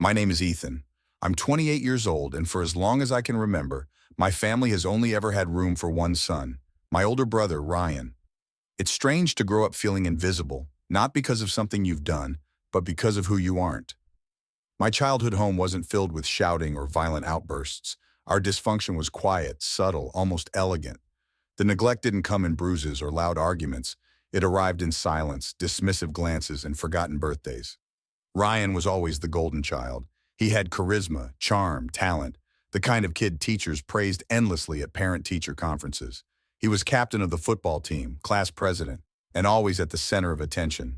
My name is Ethan. I'm 28 years old, and for as long as I can remember, my family has only ever had room for one son, my older brother, Ryan. It's strange to grow up feeling invisible, not because of something you've done, but because of who you aren't. My childhood home wasn't filled with shouting or violent outbursts. Our dysfunction was quiet, subtle, almost elegant. The neglect didn't come in bruises or loud arguments. It arrived in silence, dismissive glances, and forgotten birthdays. Ryan was always the golden child. He had charisma, charm, talent, the kind of kid teachers praised endlessly at parent-teacher conferences. He was captain of the football team, class president, and always at the center of attention.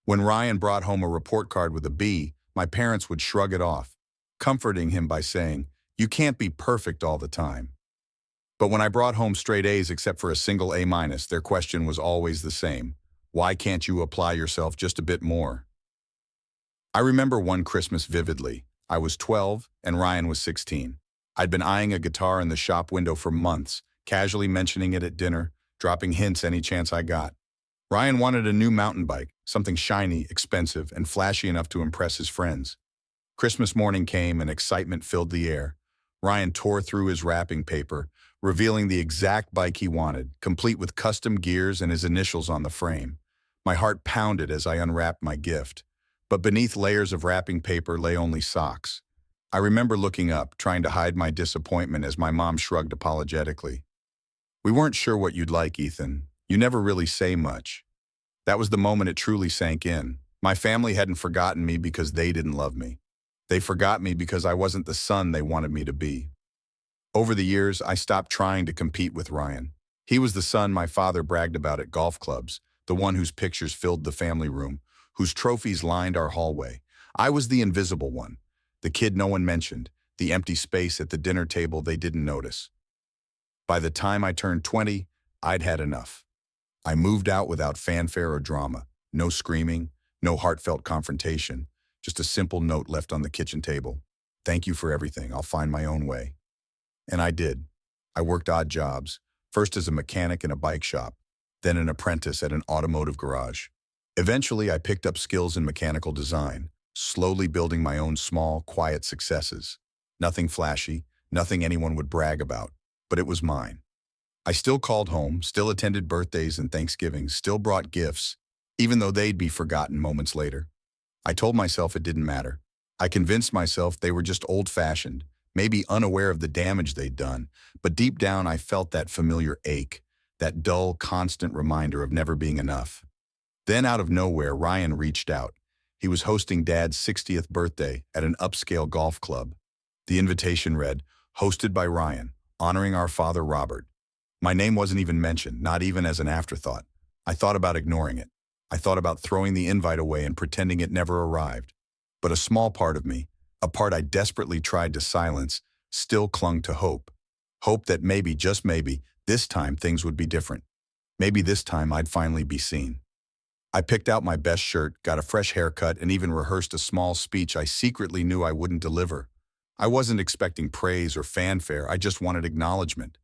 When Ryan brought home a report card with a B, my parents would shrug it off, comforting him by saying, "You can't be perfect all the time." But when I brought home straight A's except for a single A-, their question was always the same. Why can't you apply yourself just a bit more? I remember one Christmas vividly. I was 12 and Ryan was 16. I'd been eyeing a guitar in the shop window for months, casually mentioning it at dinner, dropping hints any chance I got. Ryan wanted a new mountain bike, something shiny, expensive, and flashy enough to impress his friends. Christmas morning came and excitement filled the air. Ryan tore through his wrapping paper, revealing the exact bike he wanted, complete with custom gears and his initials on the frame. My heart pounded as I unwrapped my gift. But beneath layers of wrapping paper lay only socks. I remember looking up, trying to hide my disappointment as my mom shrugged apologetically. "We weren't sure what you'd like, Ethan. You never really say much." That was the moment it truly sank in. My family hadn't forgotten me because they didn't love me. They forgot me because I wasn't the son they wanted me to be. Over the years, I stopped trying to compete with Ryan. He was the son my father bragged about at golf clubs, the one whose pictures filled the family room, whose trophies lined our hallway. I was the invisible one, the kid no one mentioned, the empty space at the dinner table they didn't notice. By the time I turned 20, I'd had enough. I moved out without fanfare or drama, no screaming, no heartfelt confrontation, just a simple note left on the kitchen table. "Thank you for everything, I'll find my own way." And I did. I worked odd jobs, first as a mechanic in a bike shop, then an apprentice at an automotive garage. Eventually, I picked up skills in mechanical design, slowly building my own small, quiet successes. Nothing flashy, nothing anyone would brag about, but it was mine. I still called home, still attended birthdays and Thanksgivings, still brought gifts, even though they'd be forgotten moments later. I told myself it didn't matter. I convinced myself they were just old-fashioned, maybe unaware of the damage they'd done, but deep down I felt that familiar ache, that dull, constant reminder of never being enough. Then out of nowhere, Ryan reached out. He was hosting Dad's 60th birthday at an upscale golf club. The invitation read, "Hosted by Ryan, honoring our father Robert." My name wasn't even mentioned, not even as an afterthought. I thought about ignoring it. I thought about throwing the invite away and pretending it never arrived. But a small part of me, a part I desperately tried to silence, still clung to hope. Hope that maybe, just maybe, this time things would be different. Maybe this time I'd finally be seen. I picked out my best shirt, got a fresh haircut, and even rehearsed a small speech I secretly knew I wouldn't deliver. I wasn't expecting praise or fanfare, I just wanted acknowledgement.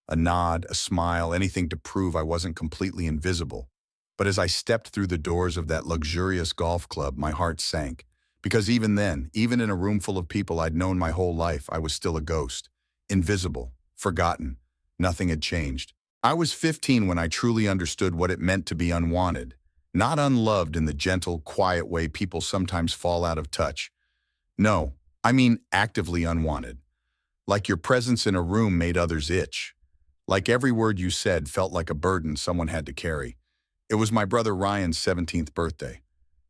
A nod, a smile, anything to prove I wasn't completely invisible. But as I stepped through the doors of that luxurious golf club, my heart sank. Because even then, even in a room full of people I'd known my whole life, I was still a ghost. Invisible, forgotten. Nothing had changed. I was 15 when I truly understood what it meant to be unwanted. Not unloved in the gentle, quiet way people sometimes fall out of touch. No, I mean actively unwanted. Like your presence in a room made others itch. Like every word you said felt like a burden someone had to carry. It was my brother Ryan's 17th birthday.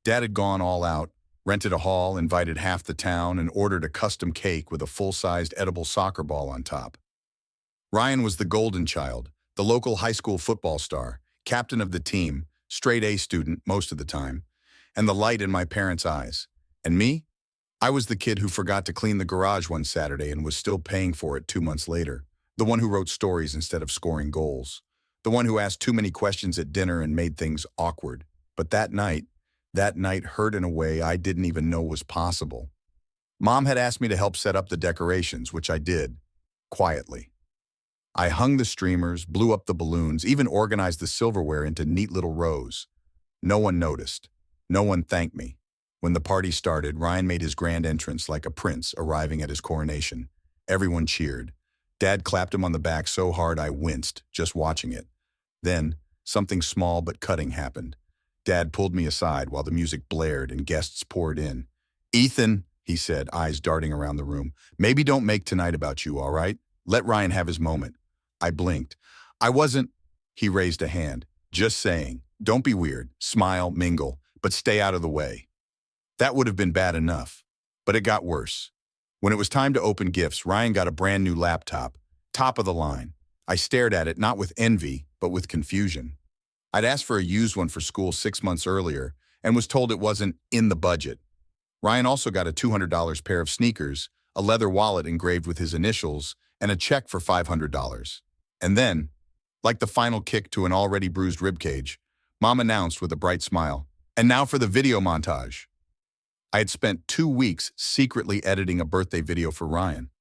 Dad had gone all out, rented a hall, invited half the town, and ordered a custom cake with a full-sized edible soccer ball on top. Ryan was the golden child, the local high school football star, captain of the team, straight A student most of the time, and the light in my parents' eyes. And me? I was the kid who forgot to clean the garage one Saturday and was still paying for it 2 months later. The one who wrote stories instead of scoring goals. The one who asked too many questions at dinner and made things awkward. But that night hurt in a way I didn't even know was possible. Mom had asked me to help set up the decorations, which I did, quietly. I hung the streamers, blew up the balloons, even organized the silverware into neat little rows. No one noticed. No one thanked me. When the party started, Ryan made his grand entrance like a prince arriving at his coronation. Everyone cheered. Dad clapped him on the back so hard I winced just watching it. Then, something small but cutting happened. Dad pulled me aside while the music blared and guests poured in. "Ethan," he said, eyes darting around the room, "maybe don't make tonight about you, all right? Let Ryan have his moment." I blinked. "I wasn't—" He raised a hand. "Just saying. Don't be weird. Smile, mingle, but stay out of the way." That would have been bad enough. But it got worse. When it was time to open gifts, Ryan got a brand new laptop, top of the line. I stared at it not with envy, but with confusion. I'd asked for a used one for school 6 months earlier and was told it wasn't in the budget. Ryan also got a $200 pair of sneakers, a leather wallet engraved with his initials, and a check for $500. And then, like the final kick to an already bruised ribcage, Mom announced with a bright smile, "And now for the video montage." I had spent 2 weeks secretly editing a birthday video for Ryan.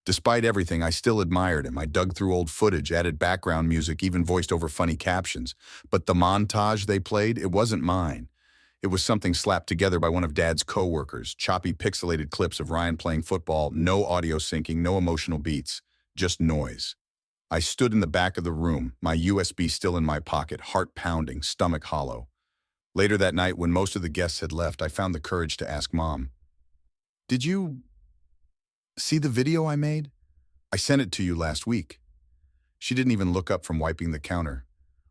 Despite everything, I still admired him. I dug through old footage, added background music, even voiced over funny captions. But the montage they played, it wasn't mine. It was something slapped together by one of Dad's co-workers, choppy pixelated clips of Ryan playing football, no audio syncing, no emotional beats, just noise. I stood in the back of the room, my USB still in my pocket, heart pounding, stomach hollow. Later that night, when most of the guests had left, I found the courage to ask Mom, "Did you see the video I made? I sent it to you last week." She didn't even look up from wiping the counter.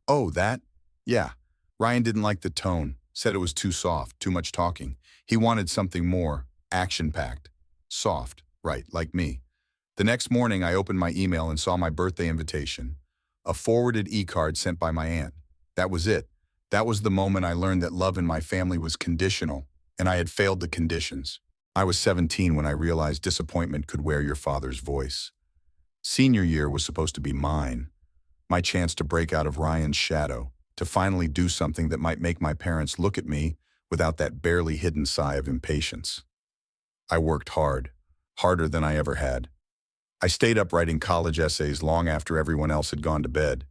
"Oh, that? Yeah." Ryan didn't like the tone, said it was too soft, too much talking. He wanted something more, action-packed. Soft, right, like me. The next morning, I opened my email and saw my birthday invitation, a forwarded e-card sent by my aunt. That was it. That was the moment I learned that love in my family was conditional, and I had failed the conditions. I was 17 when I realized disappointment could wear your father's voice. Senior year was supposed to be mine, my chance to break out of Ryan's shadow, to finally do something that might make my parents look at me without that barely hidden sigh of impatience. I worked hard, harder than I ever had. I stayed up writing college essays long after everyone else had gone to bed.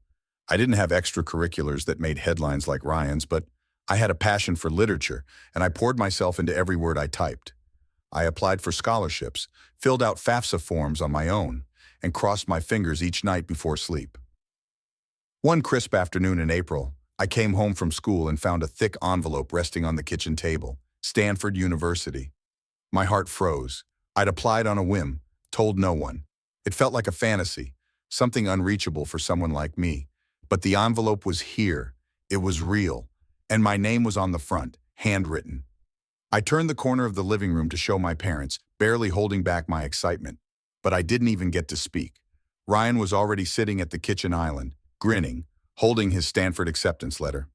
I didn't have extracurriculars that made headlines like Ryan's, but I had a passion for literature, and I poured myself into every word I typed. I applied for scholarships, filled out FAFSA forms on my own, and crossed my fingers each night before sleep. One crisp afternoon in April, I came home from school and found a thick envelope resting on the kitchen table, Stanford University. My heart froze. I'd applied on a whim, told no one. It felt like a fantasy, something unreachable for someone like me. But the envelope was here, it was real, and my name was on the front, handwritten. I turned the corner of the living room to show my parents, barely holding back my excitement. But I didn't even get to speak. Ryan was already sitting at the kitchen island, grinning, holding his Stanford acceptance letter.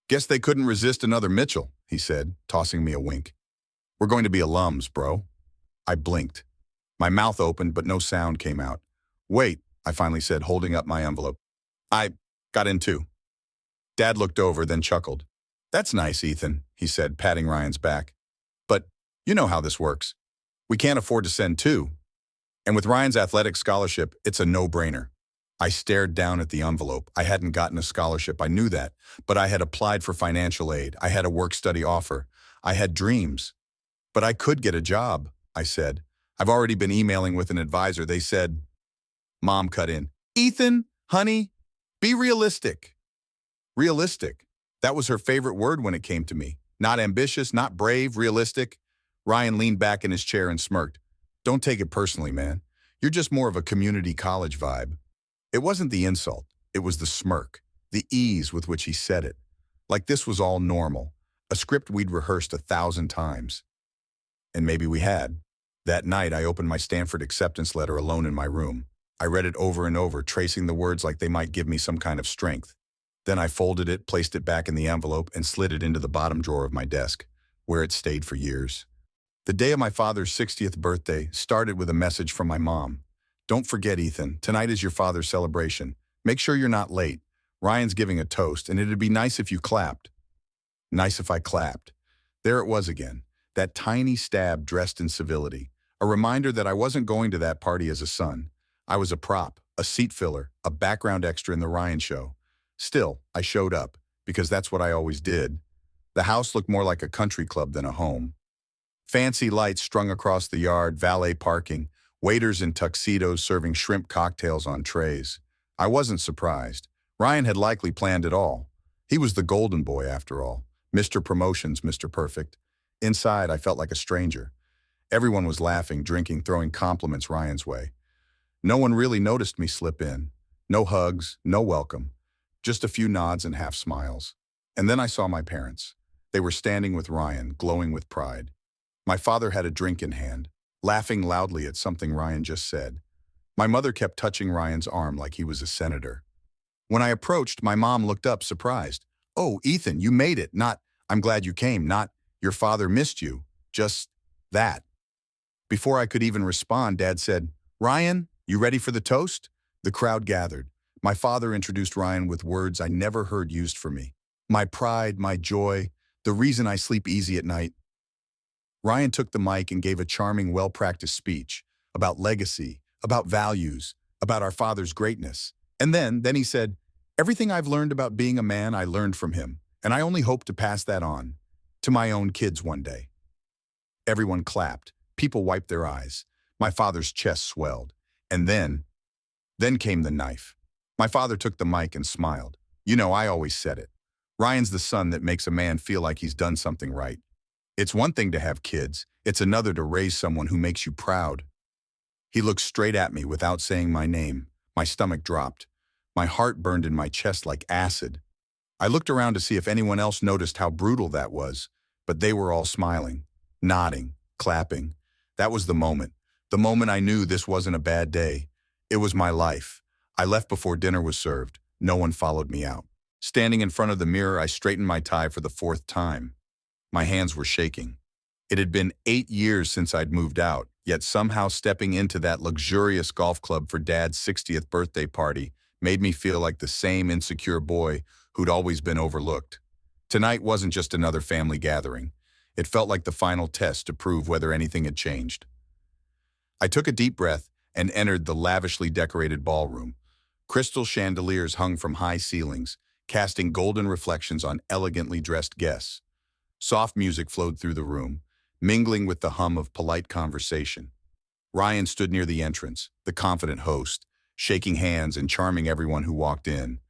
"Guess they couldn't resist another Mitchell," he said, tossing me a wink. "We're going to be alums, bro." I blinked. My mouth opened, but no sound came out. "Wait," I finally said, holding up my envelope. "I got in too." Dad looked over, then chuckled. "That's nice, Ethan," he said, patting Ryan's back. "But you know how this works. We can't afford to send two. And with Ryan's athletic scholarship, it's a no-brainer." I stared down at the envelope. I hadn't gotten a scholarship, I knew that, but I had applied for financial aid. I had a work-study offer. I had dreams. "But I could get a job," I said. "I've already been emailing with an advisor." They said, Mom cut in, "Ethan, honey, be realistic." Realistic. That was her favorite word when it came to me. Not ambitious, not brave, realistic. Ryan leaned back in his chair and smirked. "Don't take it personally, man. You're just more of a community college vibe." It wasn't the insult. It was the smirk, the ease with which he said it. Like this was all normal, a script we'd rehearsed 1,000 times. And maybe we had. That night, I opened my Stanford acceptance letter alone in my room. I read it over and over, tracing the words like they might give me some kind of strength. Then I folded it, placed it back in the envelope, and slid it into the bottom drawer of my desk, where it stayed for years. The day of my father's 60th birthday started with a message from my mom. "Don't forget, Ethan, tonight is your father's celebration. Make sure you're not late. Ryan's giving a toast, and it'd be nice if you clapped." Nice if I clapped. There it was again, that tiny stab dressed in civility, a reminder that I wasn't going to that party as a son. I was a prop, a seat filler, a background extra in the Ryan show. Still, I showed up, because that's what I always did. The house looked more like a country club than a home. Fancy lights strung across the yard, valet parking, waiters in tuxedos serving shrimp cocktails on trays. I wasn't surprised. Ryan had likely planned it all. He was the golden boy, after all. Mr. Promotions, Mr. Perfect. Inside, I felt like a stranger. Everyone was laughing, drinking, throwing compliments Ryan's way. No one really noticed me slip in. No hugs, no welcome. Just a few nods and half smiles. And then I saw my parents. They were standing with Ryan, glowing with pride. My father had a drink in hand, laughing loudly at something Ryan just said. My mother kept touching Ryan's arm like he was a senator. When I approached, my mom looked up, surprised. "Oh, Ethan, you made it. Not, 'I'm glad you came,' not, 'Your father missed you.' Just that." Before I could even respond, Dad said, "Ryan, you ready for the toast?" The crowd gathered. My father introduced Ryan with words I never heard used for me. My pride, my joy, the reason I sleep easy at night. Ryan took the mic and gave a charming, well-practiced speech about legacy, about values, about our father's greatness. And then he said, "Everything I've learned about being a man, I learned from him, and I only hope to pass that on to my own kids one day." Everyone clapped. People wiped their eyes. My father's chest swelled. And then came the knife. My father took the mic and smiled. "You know, I always said it. Ryan's the son that makes a man feel like he's done something right. It's one thing to have kids. It's another to raise someone who makes you proud." He looked straight at me without saying my name. My stomach dropped. My heart burned in my chest like acid. I looked around to see if anyone else noticed how brutal that was, but they were all smiling, nodding, clapping. That was the moment I knew this wasn't a bad day. It was my life. I left before dinner was served. No one followed me out. Standing in front of the mirror, I straightened my tie for the 4th time. My hands were shaking. It had been 8 years since I'd moved out, yet somehow stepping into that luxurious golf club for Dad's 60th birthday party made me feel like the same insecure boy who'd always been overlooked. Tonight wasn't just another family gathering. It felt like the final test to prove whether anything had changed. I took a deep breath and entered the lavishly decorated ballroom. Crystal chandeliers hung from high ceilings, casting golden reflections on elegantly dressed guests. Soft music flowed through the room, mingling with the hum of polite conversation. Ryan stood near the entrance, the confident host, shaking hands and charming everyone who walked in.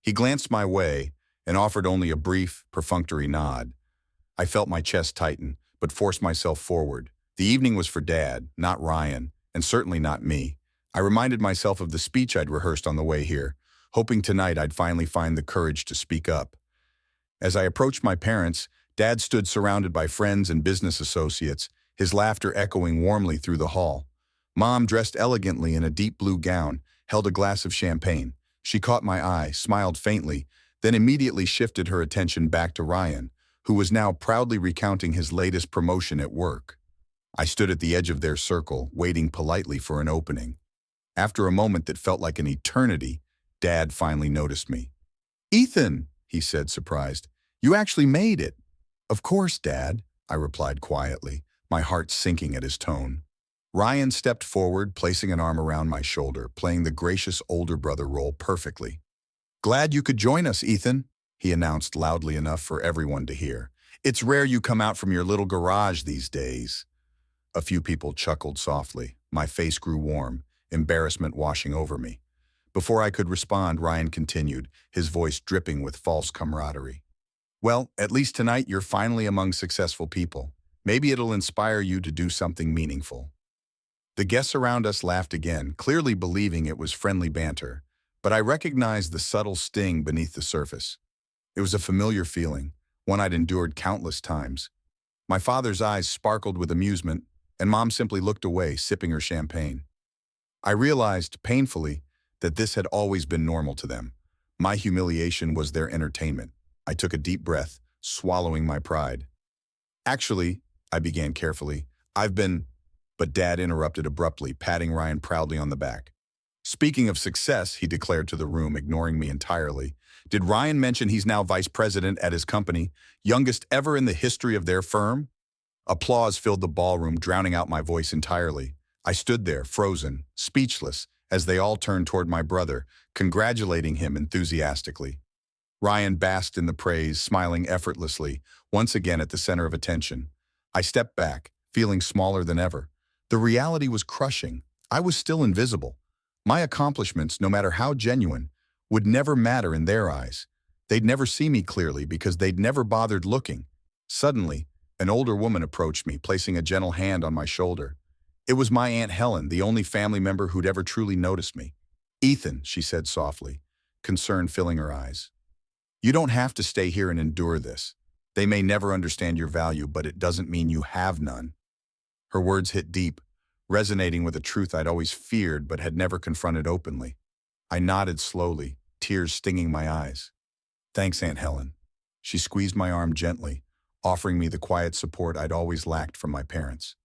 He glanced my way and offered only a brief, perfunctory nod. I felt my chest tighten, but forced myself forward. The evening was for Dad, not Ryan, and certainly not me. I reminded myself of the speech I'd rehearsed on the way here, hoping tonight I'd finally find the courage to speak up. As I approached my parents, Dad stood surrounded by friends and business associates, his laughter echoing warmly through the hall. Mom, dressed elegantly in a deep blue gown, held a glass of champagne. She caught my eye, smiled faintly, then immediately shifted her attention back to Ryan, who was now proudly recounting his latest promotion at work. I stood at the edge of their circle, waiting politely for an opening. After a moment that felt like an eternity, Dad finally noticed me. "Ethan," he said, surprised, "you actually made it." "Of course, Dad," I replied quietly, my heart sinking at his tone. Ryan stepped forward, placing an arm around my shoulder, playing the gracious older brother role perfectly. "Glad you could join us, Ethan," he announced loudly enough for everyone to hear. "It's rare you come out from your little garage these days." A few people chuckled softly. My face grew warm, embarrassment washing over me. Before I could respond, Ryan continued, his voice dripping with false camaraderie. "Well, at least tonight you're finally among successful people. Maybe it'll inspire you to do something meaningful." The guests around us laughed again, clearly believing it was friendly banter, but I recognized the subtle sting beneath the surface. It was a familiar feeling, one I'd endured countless times. My father's eyes sparkled with amusement, and Mom simply looked away, sipping her champagne. I realized, painfully, that this had always been normal to them. My humiliation was their entertainment. I took a deep breath, swallowing my pride. "Actually," I began carefully, But Dad interrupted abruptly, patting Ryan proudly on the back. "Speaking of success," he declared to the room, ignoring me entirely, "did Ryan mention he's now vice president at his company, youngest ever in the history of their firm?" Applause filled the ballroom, drowning out my voice entirely. I stood there, frozen, speechless, as they all turned toward my brother, congratulating him enthusiastically. Ryan basked in the praise, smiling effortlessly, once again at the center of attention. I stepped back, feeling smaller than ever. The reality was crushing. I was still invisible. My accomplishments, no matter how genuine, would never matter in their eyes. They'd never see me clearly because they'd never bothered looking. Suddenly, an older woman approached me, placing a gentle hand on my shoulder. It was my Aunt Helen, the only family member who'd ever truly noticed me. "Ethan," she said softly, concern filling her eyes. "You don't have to stay here and endure this. They may never understand your value, but it doesn't mean you have none." Her words hit deep, resonating with a truth I'd always feared but had never confronted openly. I nodded slowly, tears stinging my eyes. "Thanks, Aunt Helen." She squeezed my arm gently, offering me the quiet support I'd always lacked from my parents.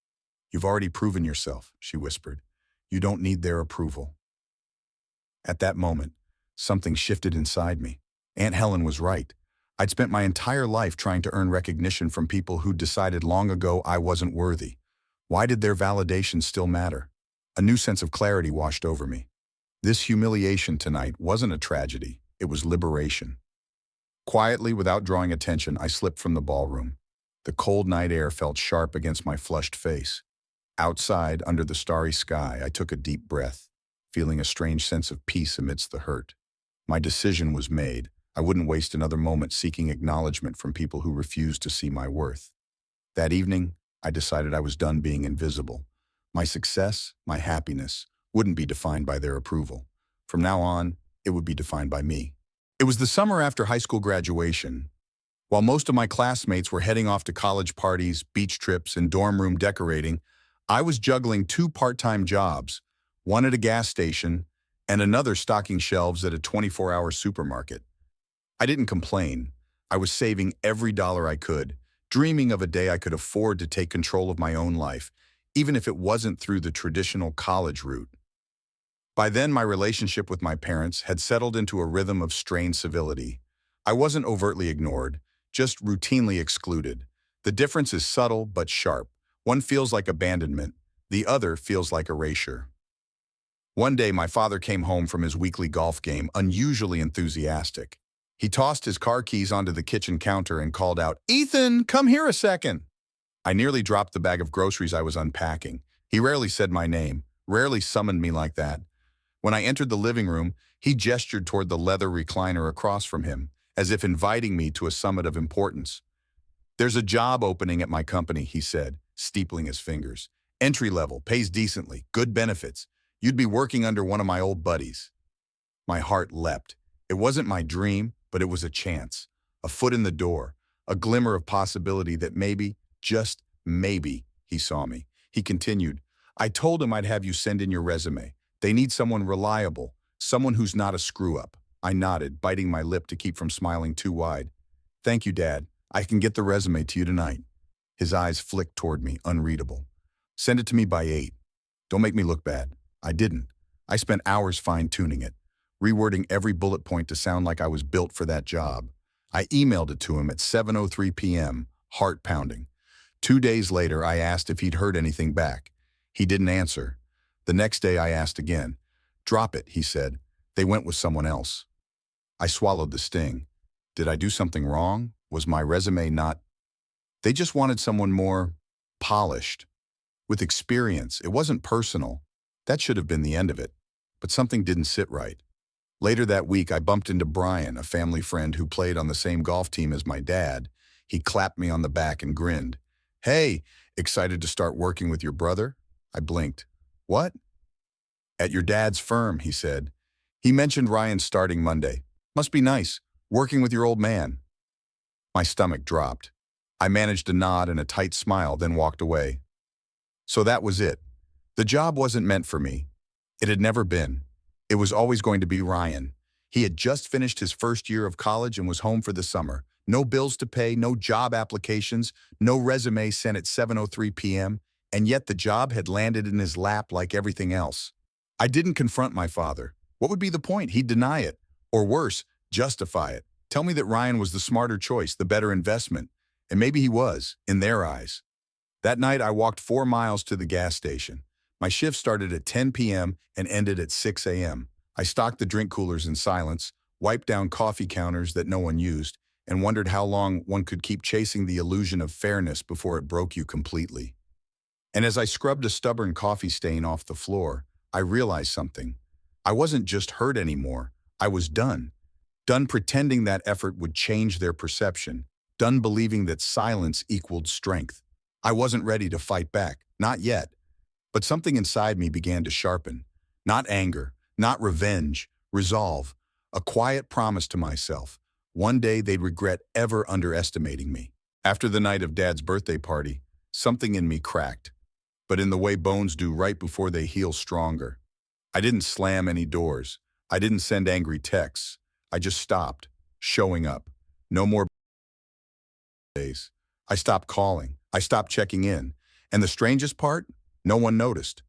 "You've already proven yourself," she whispered. "You don't need their approval." At that moment, something shifted inside me. Aunt Helen was right. I'd spent my entire life trying to earn recognition from people who'd decided long ago I wasn't worthy. Why did their validation still matter? A new sense of clarity washed over me. This humiliation tonight wasn't a tragedy, it was liberation. Quietly, without drawing attention, I slipped from the ballroom. The cold night air felt sharp against my flushed face. Outside, under the starry sky, I took a deep breath, feeling a strange sense of peace amidst the hurt. My decision was made. I wouldn't waste another moment seeking acknowledgement from people who refused to see my worth. That evening, I decided I was done being invisible. My success, my happiness, wouldn't be defined by their approval. From now on, it would be defined by me. It was the summer after high school graduation. While most of my classmates were heading off to college parties, beach trips, and dorm room decorating, I was juggling 2 part-time jobs, one at a gas station and another stocking shelves at a 24-hour supermarket. I didn't complain. I was saving every dollar I could, dreaming of a day I could afford to take control of my own life, even if it wasn't through the traditional college route. By then, my relationship with my parents had settled into a rhythm of strained civility. I wasn't overtly ignored, just routinely excluded. The difference is subtle but sharp. One feels like abandonment, the other feels like erasure. One day, my father came home from his weekly golf game, unusually enthusiastic. He tossed his car keys onto the kitchen counter and called out, "Ethan, come here a second." I nearly dropped the bag of groceries I was unpacking. He rarely said my name, rarely summoned me like that. When I entered the living room, he gestured toward the leather recliner across from him, as if inviting me to a summit of importance. "There's a job opening at my company," he said, steepling his fingers. "Entry level, pays decently, good benefits. You'd be working under one of my old buddies." My heart leapt. It wasn't my dream, but it was a chance. A foot in the door, a glimmer of possibility that maybe, just maybe, he saw me. He continued, "I told him I'd have you send in your resume. They need someone reliable, someone who's not a screw-up." I nodded, biting my lip to keep from smiling too wide. "Thank you, Dad. I can get the resume to you tonight." His eyes flicked toward me, unreadable. "Send it to me by 8. Don't make me look bad." I didn't. I spent hours fine-tuning it, rewording every bullet point to sound like I was built for that job. I emailed it to him at 7:03 p.m., heart pounding. 2 days later, I asked if he'd heard anything back. He didn't answer. The next day, I asked again. "Drop it," he said. "They went with someone else." I swallowed the sting. Did I do something wrong? Was my resume not? They just wanted someone more polished, with experience. It wasn't personal. That should have been the end of it. But something didn't sit right. Later that week, I bumped into Brian, a family friend who played on the same golf team as my dad. He clapped me on the back and grinned. "Hey, excited to start working with your brother?" I blinked. "What?" "At your dad's firm," he said. "He mentioned Ryan starting Monday. Must be nice, working with your old man." My stomach dropped. I managed a nod and a tight smile, then walked away. So that was it. The job wasn't meant for me. It had never been. It was always going to be Ryan. He had just finished his first year of college and was home for the summer. No bills to pay, no job applications, no resume sent at 7:03 p.m., and yet the job had landed in his lap like everything else. I didn't confront my father. What would be the point? He'd deny it. Or worse, justify it. Tell me that Ryan was the smarter choice, the better investment. And maybe he was, in their eyes. That night, I walked 4 miles to the gas station. My shift started at 10 p.m. and ended at 6 a.m. I stocked the drink coolers in silence, wiped down coffee counters that no one used, and wondered how long one could keep chasing the illusion of fairness before it broke you completely. And as I scrubbed a stubborn coffee stain off the floor, I realized something. I wasn't just hurt anymore. I was done. Done pretending that effort would change their perception. Done believing that silence equaled strength. I wasn't ready to fight back. Not yet. But something inside me began to sharpen. Not anger, not revenge, resolve. A quiet promise to myself. One day they'd regret ever underestimating me. After the night of Dad's birthday party, something in me cracked. But in the way bones do right before they heal stronger. I didn't slam any doors. I didn't send angry texts. I just stopped, showing up. No more days. I stopped calling. I stopped checking in. And the strangest part? No one noticed.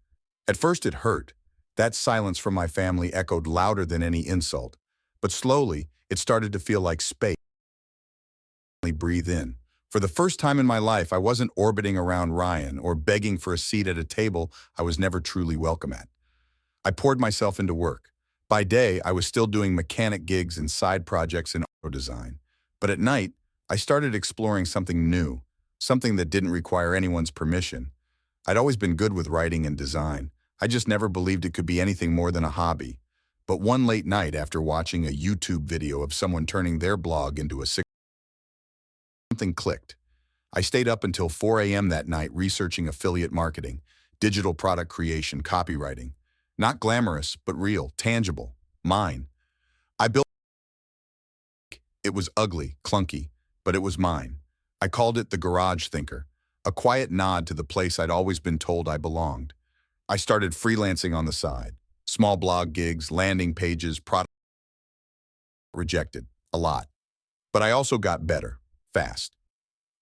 At first it hurt. That silence from my family echoed louder than any insult. But slowly, it started to feel like space. Breathe in. For the first time in my life, I wasn't orbiting around Ryan or begging for a seat at a table I was never truly welcome at. I poured myself into work. By day, I was still doing mechanic gigs and side projects in auto design. But at night, I started exploring something new, something that didn't require anyone's permission. I'd always been good with writing and design. I just never believed it could be anything more than a hobby. But one late night, after watching a YouTube video of someone turning their blog into a something clicked. I stayed up until 4 a.m. that night researching affiliate marketing, digital product creation, copywriting. Not glamorous, but real, tangible, mine. I built it was ugly, clunky, but it was mine. I called it the Garage Thinker, a quiet nod to the place I'd always been told I belonged. I started freelancing on the side. Small blog gigs, landing pages, product rejected, a lot. But I also got better, fast.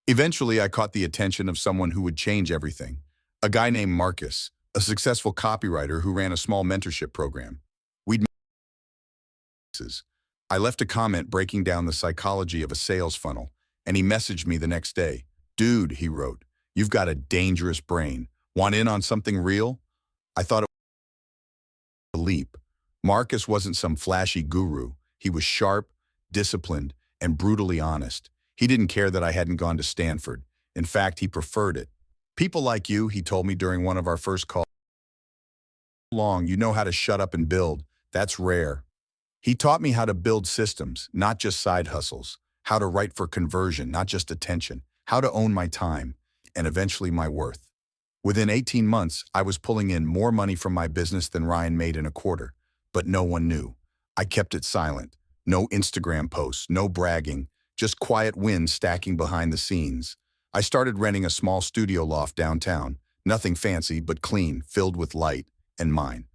Eventually, I caught the attention of someone who would change everything. A guy named Marcus, a successful copywriter who ran a small mentorship program. We'd met. I left a comment breaking down the psychology of a sales funnel, and he messaged me the next day. Dude, he wrote, you've got a dangerous brain. Want in on something real? I thought it was a leap. Marcus wasn't some flashy guru. He was sharp, disciplined, and brutally honest. He didn't care that I hadn't gone to Stanford. In fact, he preferred it. People like you, he told me during one of our first calls, long, you know how to shut up and build. That's rare. He taught me how to build systems, not just side hustles, how to write for conversion, not just attention, how to own my time, and eventually my worth. Within 18 months, I was pulling in more money from my business than Ryan made in a quarter, but no one knew. I kept it silent. No Instagram posts, no bragging, just quiet wins stacking behind the scenes. I started renting a small studio loft downtown, nothing fancy but clean, filled with light, and mine.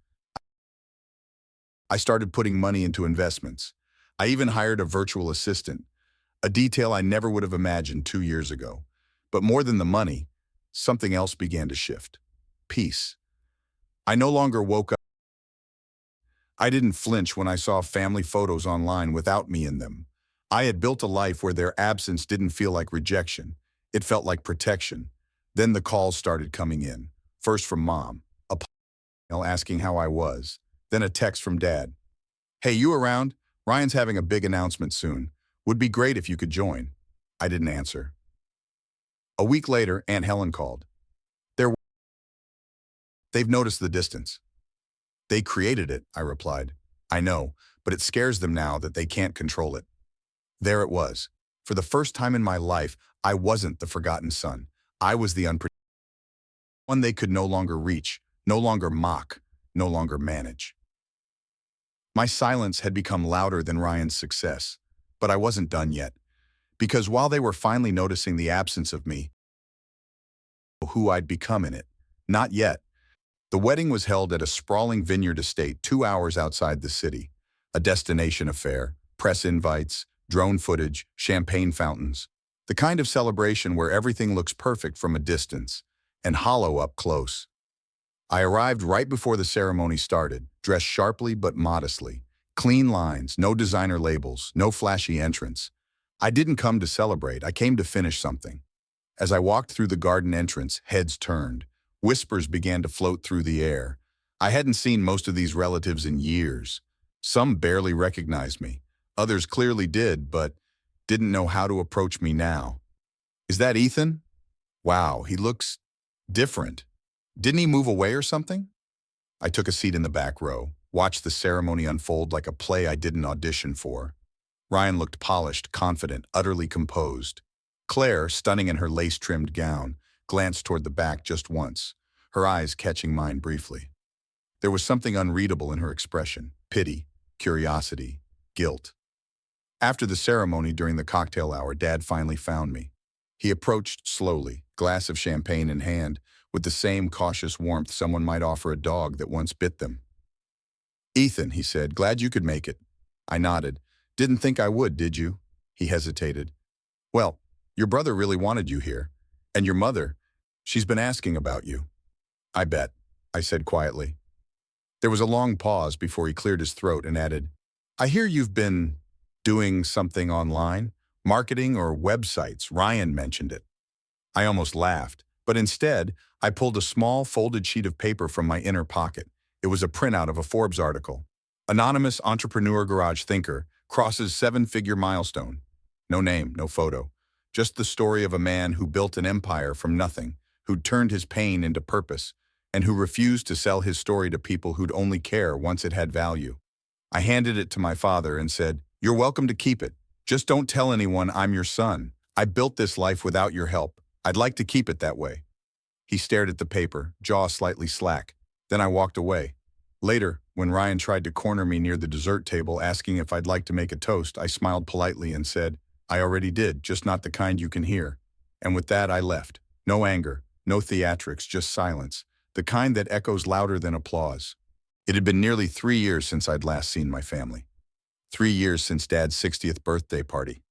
I started putting money into investments. I even hired a virtual assistant, a detail I never would have imagined 2 years ago. But more than the money, something else began to shift. Peace. I no longer woke up. I didn't flinch when I saw family photos online without me in them. I had built a life where their absence didn't feel like rejection. It felt like protection. Then the calls started coming in. First from Mom, a email asking how I was. Then a text from Dad. Hey, you around? Ryan's having a big announcement soon. Would be great if you could join. I didn't answer. A week later, Aunt Helen called. They've noticed the distance. They created it, I replied. I know, but it scares them now that they can't control it. There it was. For the first time in my life, I wasn't the forgotten son. I was the unprotected one they could no longer reach, no longer mock, no longer manage. My silence had become louder than Ryan's success, but I wasn't done yet. Because while they were finally noticing the absence of me, who I'd become in it, not yet. The wedding was held at a sprawling vineyard estate 2 hours outside the city. A destination affair, press invites, drone footage, champagne fountains. The kind of celebration where everything looks perfect from a distance and hollow up close. I arrived right before the ceremony started, dressed sharply but modestly. Clean lines, no designer labels, no flashy entrance. I didn't come to celebrate, I came to finish something. As I walked through the garden entrance, heads turned. Whispers began to float through the air. I hadn't seen most of these relatives in years. Some barely recognized me. Others clearly did, but didn't know how to approach me now. Is that Ethan? Wow, he looks different. Didn't he move away or something? I took a seat in the back row, watched the ceremony unfold like a play I didn't audition for. Ryan looked polished, confident, utterly composed. Claire, stunning in her lace-trimmed gown, glanced toward the back just once, her eyes catching mine briefly. There was something unreadable in her expression: pity, curiosity, guilt. After the ceremony during the cocktail hour, Dad finally found me. He approached slowly, glass of champagne in hand, with the same cautious warmth someone might offer a dog that once bit them. "Ethan," he said, "glad you could make it." I nodded. "Didn't think I would, did you?" He hesitated. "Well, your brother really wanted you here. And your mother, she's been asking about you." "I bet," I said quietly. There was a long pause before he cleared his throat and added, "I hear you've been doing something online, marketing or websites. Ryan mentioned it." I almost laughed, but instead, I pulled a small folded sheet of paper from my inner pocket. It was a printout of a Forbes article. "Anonymous entrepreneur garage thinker crosses seven-figure milestone." No name, no photo. Just the story of a man who built an empire from nothing, who'd turned his pain into purpose, and who refused to sell his story to people who'd only care once it had value. I handed it to my father and said, "You're welcome to keep it. Just don't tell anyone I'm your son. I built this life without your help. I'd like to keep it that way." He stared at the paper, jaw slightly slack. Then I walked away. Later, when Ryan tried to corner me near the dessert table asking if I'd like to make a toast, I smiled politely and said, "I already did, just not the kind you can hear." And with that, I left. No anger, no theatrics, just silence, the kind that echoes louder than applause. It had been nearly 3 years since I'd last seen my family. 3 years since Dad's 60th birthday party.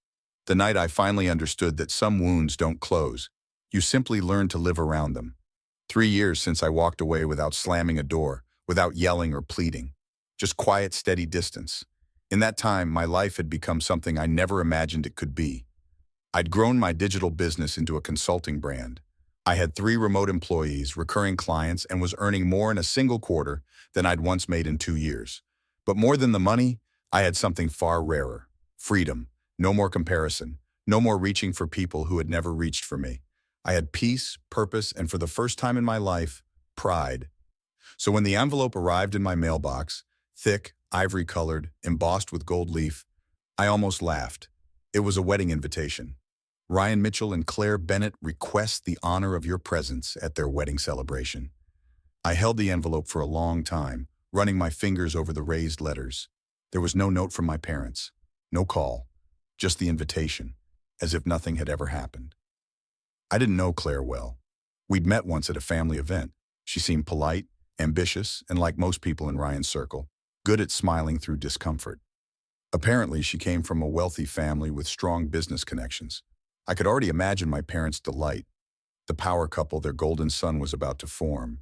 The night I finally understood that some wounds don't close. You simply learn to live around them. 3 years since I walked away without slamming a door, without yelling or pleading. Just quiet, steady distance. In that time, my life had become something I never imagined it could be. I'd grown my digital business into a consulting brand. I had 3 remote employees, recurring clients, and was earning more in a single quarter than I'd once made in 2 years. But more than the money, I had something far rarer: freedom. No more comparison. No more reaching for people who had never reached for me. I had peace, purpose, and for the first time in my life, pride. So when the envelope arrived in my mailbox, thick, ivory-colored, embossed with gold leaf, I almost laughed. It was a wedding invitation. "Ryan Mitchell and Claire Bennett request the honor of your presence at their wedding celebration." I held the envelope for a long time, running my fingers over the raised letters. There was no note from my parents, no call, just the invitation, as if nothing had ever happened. I didn't know Claire well. We'd met once at a family event. She seemed polite, ambitious, and like most people in Ryan's circle, good at smiling through discomfort. Apparently, she came from a wealthy family with strong business connections. I could already imagine my parents' delight, the power couple their golden son was about to form.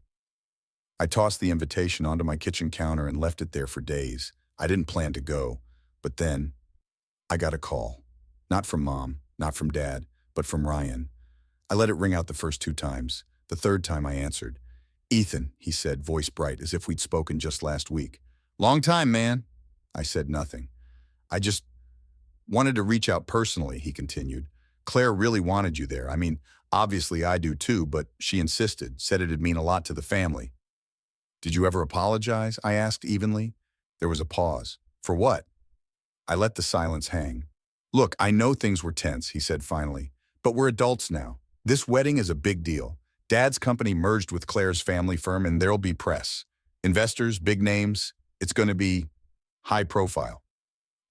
I tossed the invitation onto my kitchen counter and left it there for days. I didn't plan to go, but then I got a call. Not from Mom, not from Dad, but from Ryan. I let it ring out the first 2 times. The third time I answered. "Ethan," he said, voice bright, as if we'd spoken just last week. "Long time, man." I said nothing. "I just wanted to reach out personally," he continued. "Claire really wanted you there. I mean, obviously I do too, but she insisted, said it'd mean a lot to the family." "Did you ever apologize?" I asked evenly. There was a pause. "For what?" I let the silence hang. "Look, I know things were tense," he said finally, "but we're adults now. This wedding is a big deal. Dad's company merged with Claire's family firm and there'll be press. Investors, big names. It's going to be high profile."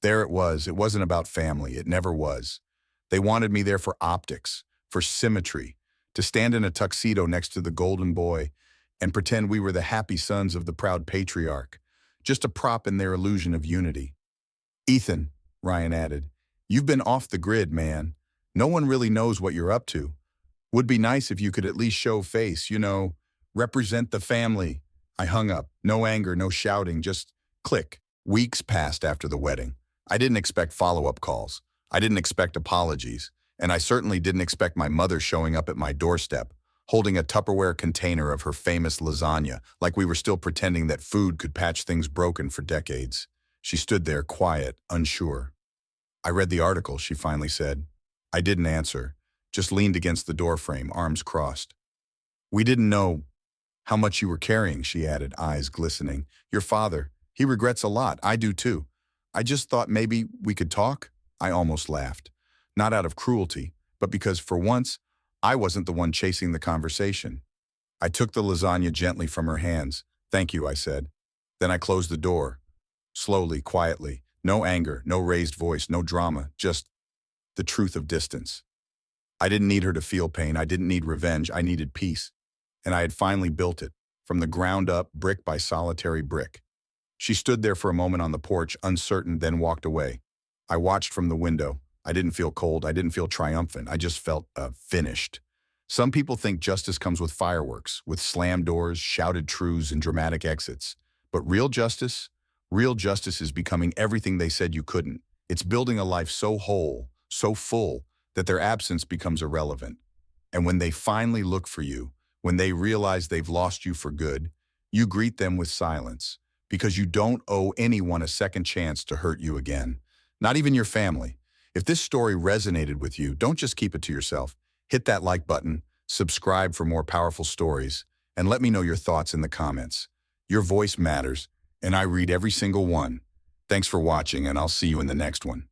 There it was. It wasn't about family. It never was. They wanted me there for optics, for symmetry, to stand in a tuxedo next to the golden boy and pretend we were the happy sons of the proud patriarch, just a prop in their illusion of unity. "Ethan," Ryan added, "you've been off the grid, man. No one really knows what you're up to. Would be nice if you could at least show face, represent the family." I hung up. No anger, no shouting, just click. Weeks passed after the wedding. I didn't expect follow-up calls. I didn't expect apologies. And I certainly didn't expect my mother showing up at my doorstep, holding a Tupperware container of her famous lasagna, like we were still pretending that food could patch things broken for decades. She stood there, quiet, unsure. "I read the article," she finally said. I didn't answer, just leaned against the doorframe, arms crossed. "We didn't know How much you were carrying, she added, eyes glistening. Your father, he regrets a lot. I do too. I just thought maybe we could talk. I almost laughed. Not out of cruelty, but because for once, I wasn't the one chasing the conversation. I took the lasagna gently from her hands. Thank you, I said. Then I closed the door. Slowly, quietly. No anger, no raised voice, no drama, just the truth of distance. I didn't need her to feel pain. I didn't need revenge. I needed peace. And I had finally built it, from the ground up, brick by solitary brick. She stood there for a moment on the porch, uncertain, then walked away. I watched from the window. I didn't feel cold. I didn't feel triumphant. I just felt finished. Some people think justice comes with fireworks, with slammed doors, shouted truths, and dramatic exits. But real justice is becoming everything they said you couldn't. It's building a life so whole, so full, that their absence becomes irrelevant. And when they finally look for you, when they realize they've lost you for good, you greet them with silence, because you don't owe anyone a second chance to hurt you again. Not even your family. If this story resonated with you, don't just keep it to yourself. Hit that like button, subscribe for more powerful stories, and let me know your thoughts in the comments. Your voice matters, and I read every single one. Thanks for watching, and I'll see you in the next one.